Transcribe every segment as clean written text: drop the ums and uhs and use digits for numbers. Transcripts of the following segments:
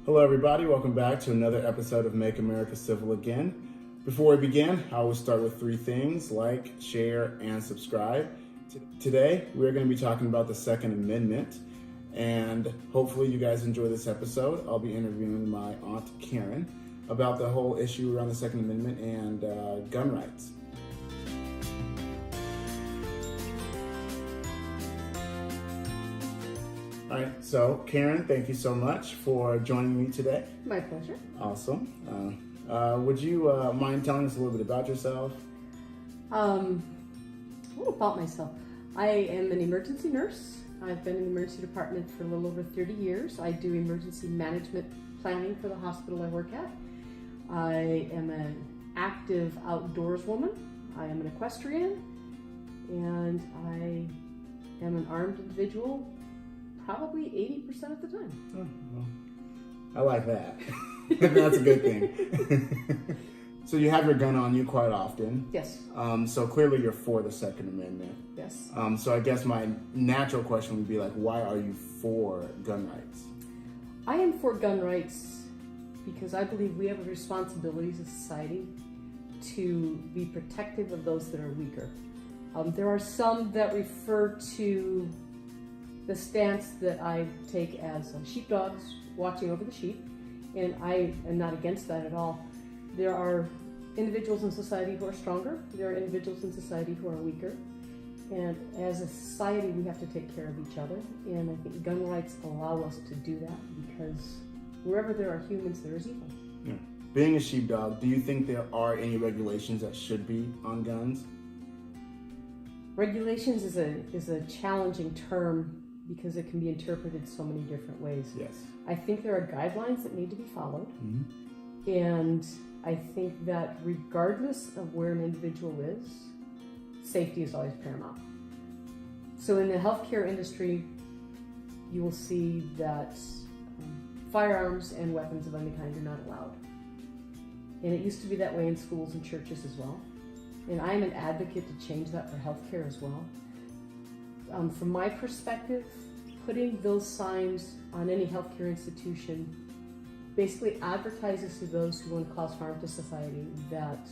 Hello, everybody. Welcome back to another episode of Make America Civil Again. Before we begin, I always start with three things: like, share, and subscribe. Today, we're going to be talking about the Second Amendment, and hopefully you guys enjoy this episode. I'll be interviewing my Aunt Karen about the whole issue around the Second Amendment and gun rights. All right, so Karen, thank you so much for joining me today. My pleasure. Awesome. Would you mind telling us a little bit about yourself? What about myself? I am an emergency nurse. I've been in the emergency department for a little over 30 years. I do emergency management planning for the hospital I work at. I am an active outdoors woman. I am an equestrian, and I am an armed individual probably 80% of the time. Oh, well, I like that. That's a good thing. So you have your gun on you quite often. Yes. So clearly you're for the Second Amendment. Yes. So I guess my natural question would be like, why are you for gun rights? I am for gun rights because I believe we have a responsibility as a society to be protective of those that are weaker. There are some that refer to the stance that I take as sheepdogs watching over the sheep, and I am not against that at all. There are individuals in society who are stronger, there are individuals in society who are weaker, and as a society we have to take care of each other, and I think gun rights allow us to do that because wherever there are humans, there is evil. Yeah. Being a sheepdog, do you think there are any regulations that should be on guns? Regulations is a challenging term because it can be interpreted so many different ways. Yes. I think there are guidelines that need to be followed. Mm-hmm. And I think that regardless of where an individual is, safety is always paramount. So in the healthcare industry, you will see that firearms and weapons of any kind are not allowed. And it used to be that way in schools and churches as well. And I'm an advocate to change that for healthcare as well. From my perspective, putting those signs on any healthcare institution basically advertises to those who want to cause harm to society that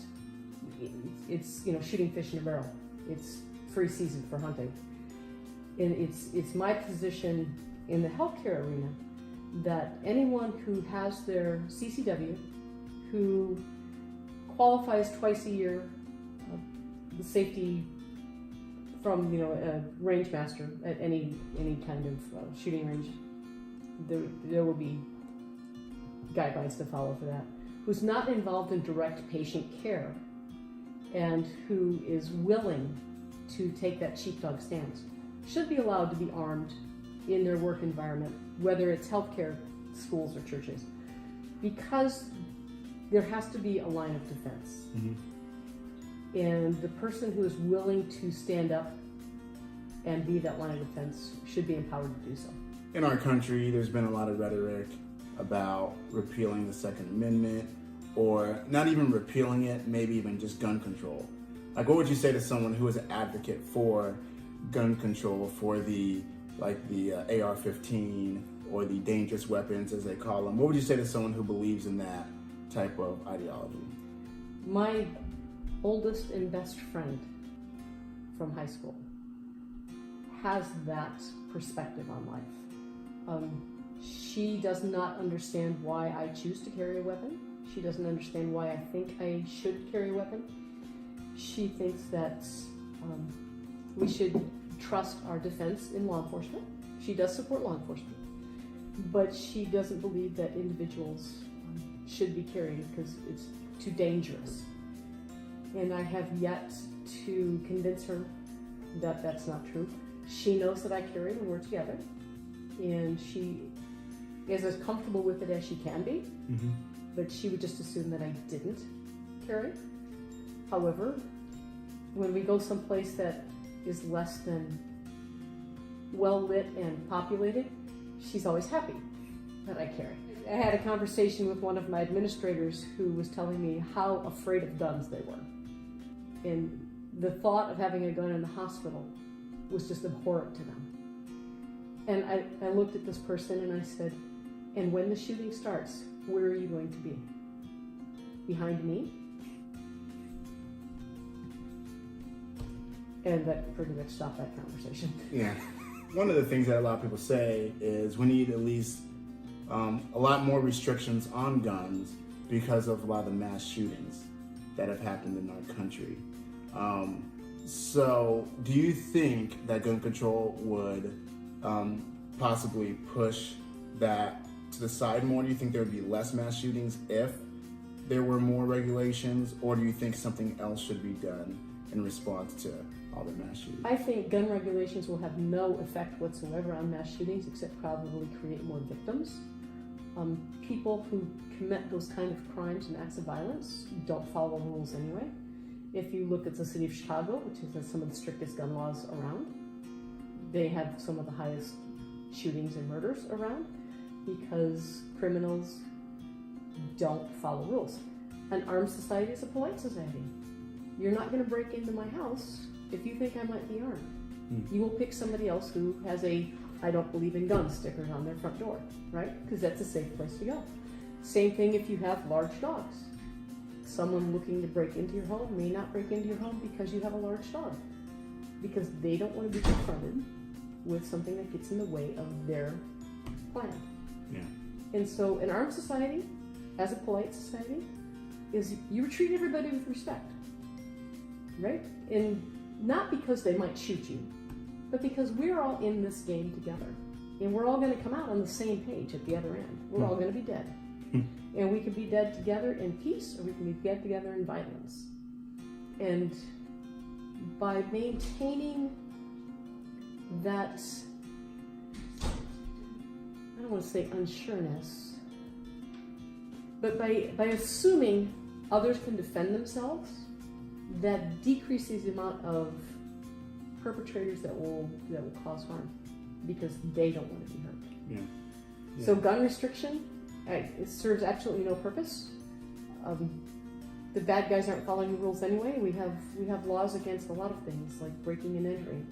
it's shooting fish in a barrel. It's free season for hunting. And it's my position in the healthcare arena that anyone who has their CCW, who qualifies twice a year, the safety from a range master at any kind of shooting range, there will be guidelines to follow for that. Who's not involved in direct patient care and who is willing to take that sheepdog stance should be allowed to be armed in their work environment, whether it's healthcare, schools, or churches, because there has to be a line of defense. Mm-hmm. And the person who is willing to stand up and be that line of defense should be empowered to do so. In our country, there's been a lot of rhetoric about repealing the Second Amendment, or not even repealing it, maybe even just gun control. Like, what would you say to someone who is an advocate for gun control, for the AR-15 or the dangerous weapons, as they call them? What would you say to someone who believes in that type of ideology? My oldest and best friend from high school has that perspective on life. She does not understand why I choose to carry a weapon. She doesn't understand why I think I should carry a weapon. She thinks that we should trust our defense in law enforcement. She does support law enforcement, but she doesn't believe that individuals should be carrying because it's too dangerous. And I have yet to convince her that that's not true. She knows that I carry and we're together, and she is as comfortable with it as she can be, mm-hmm. but she would just assume that I didn't carry. However, when we go someplace that is less than well lit and populated, she's always happy that I carry. I had a conversation with one of my administrators who was telling me how afraid of guns they were. And the thought of having a gun in the hospital was just abhorrent to them. And I looked at this person and I said, And when the shooting starts, where are you going to be? Behind me? And that pretty much stopped that conversation. Yeah. One of the things that a lot of people say is we need at least a lot more restrictions on guns because of a lot of the mass shootings that have happened in our country. So do you think that gun control would possibly push that to the side more? Do you think there would be less mass shootings if there were more regulations, or do you think something else should be done in response to all the mass shootings? I think gun regulations will have no effect whatsoever on mass shootings, except probably create more victims. People who commit those kind of crimes and acts of violence don't follow rules anyway. If you look at the city of Chicago, which has some of the strictest gun laws around, they have some of the highest shootings and murders around because criminals don't follow rules. An armed society is a polite society. You're not going to break into my house if you think I might be armed. You will pick somebody else who has a "I don't believe in guns" stickers on their front door, right? Because that's a safe place to go. Same thing if you have large dogs. Someone looking to break into your home may not break into your home because you have a large dog, because they don't want to be confronted with something that gets in the way of their plan. Yeah. And so an armed society, as a polite society, is you treat everybody with respect, right? And not because they might shoot you, but because we're all in this game together. And we're all going to come out on the same page at the other end. We're all going to be dead. And we could be dead together in peace, or we can be dead together in violence. And by maintaining that, I don't want to say unsureness, but by assuming others can defend themselves, that decreases the amount of perpetrators that will cause harm because they don't want to be hurt. Yeah. So gun restriction, it serves absolutely no purpose. The bad guys aren't following the rules anyway. We have laws against a lot of things like breaking and entering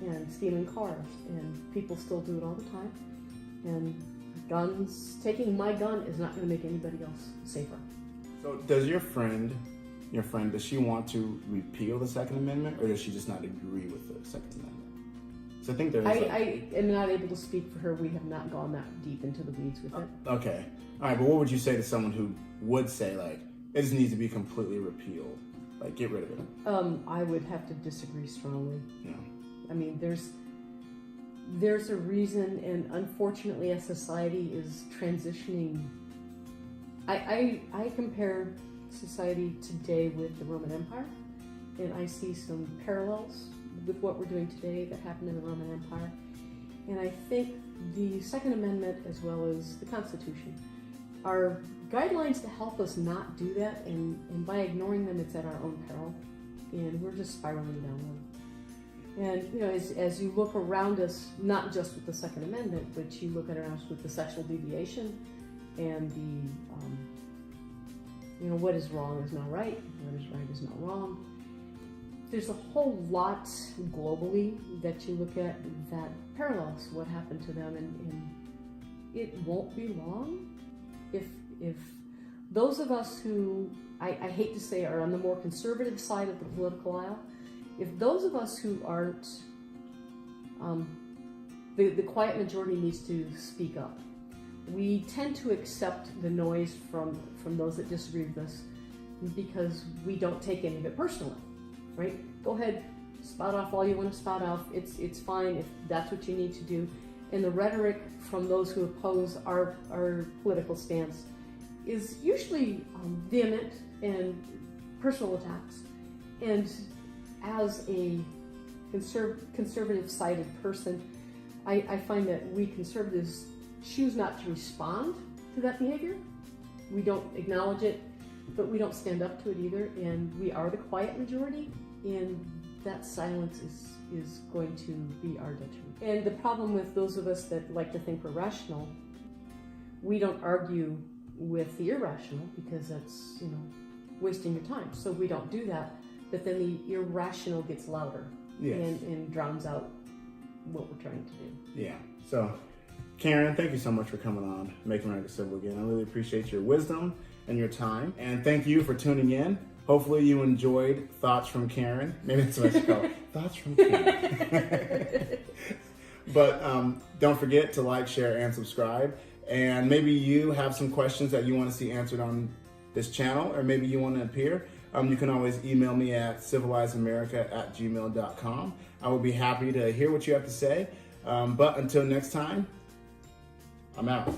and stealing cars, and people still do it all the time. And guns, taking my gun is not going to make anybody else safer. So does your friend, does she want to repeal the Second Amendment, or does she just not agree with the Second Amendment? So I think there is. I am not able to speak for her. We have not gone that deep into the weeds with it. Okay. All right, but what would you say to someone who would say, like, it just needs to be completely repealed? Like, get rid of it. I would have to disagree strongly. Yeah. I mean, there's a reason, and unfortunately, as society is transitioning. I compare society today with the Roman Empire, and I see some parallels with what we're doing today that happened in the Roman Empire. And I think the Second Amendment, as well as the Constitution, are guidelines to help us not do that, and by ignoring them, it's at our own peril, and we're just spiraling downward. And, you know, as you look around us, not just with the Second Amendment, but you look at us with the sexual deviation and the, what is wrong is not right, what is right is not wrong. There's a whole lot globally that you look at that parallels what happened to them, and it won't be long if those of us who, I hate to say, are on the more conservative side of the political aisle, if those of us who aren't, the quiet majority needs to speak up. We tend to accept the noise from those that disagree with us because we don't take any of it personally, right? Go ahead, spout off all you want to spout off. It's fine if that's what you need to do. And the rhetoric from those who oppose our political stance is usually vehement and personal attacks. And as a conservative-sided person, I find that we conservatives choose not to respond to that behavior. We don't acknowledge it, but we don't stand up to it either, and we are the quiet majority, and that silence is going to be our detriment. And the problem with those of us that like to think we're rational, we don't argue with the irrational because that's, wasting your time. So we don't do that, but then the irrational gets louder. Yes. and drowns out what we're trying to do. Yeah. So Karen, thank you so much for coming on Make America Civil Again. I really appreciate your wisdom and your time. And thank you for tuning in. Hopefully you enjoyed Thoughts from Karen. Maybe that's what it's called. Thoughts from Karen. But don't forget to like, share, and subscribe. And maybe you have some questions that you want to see answered on this channel, or maybe you want to appear. You can always email me at civilizeamerica@gmail.com. I will be happy to hear what you have to say. But until next time, I'm out.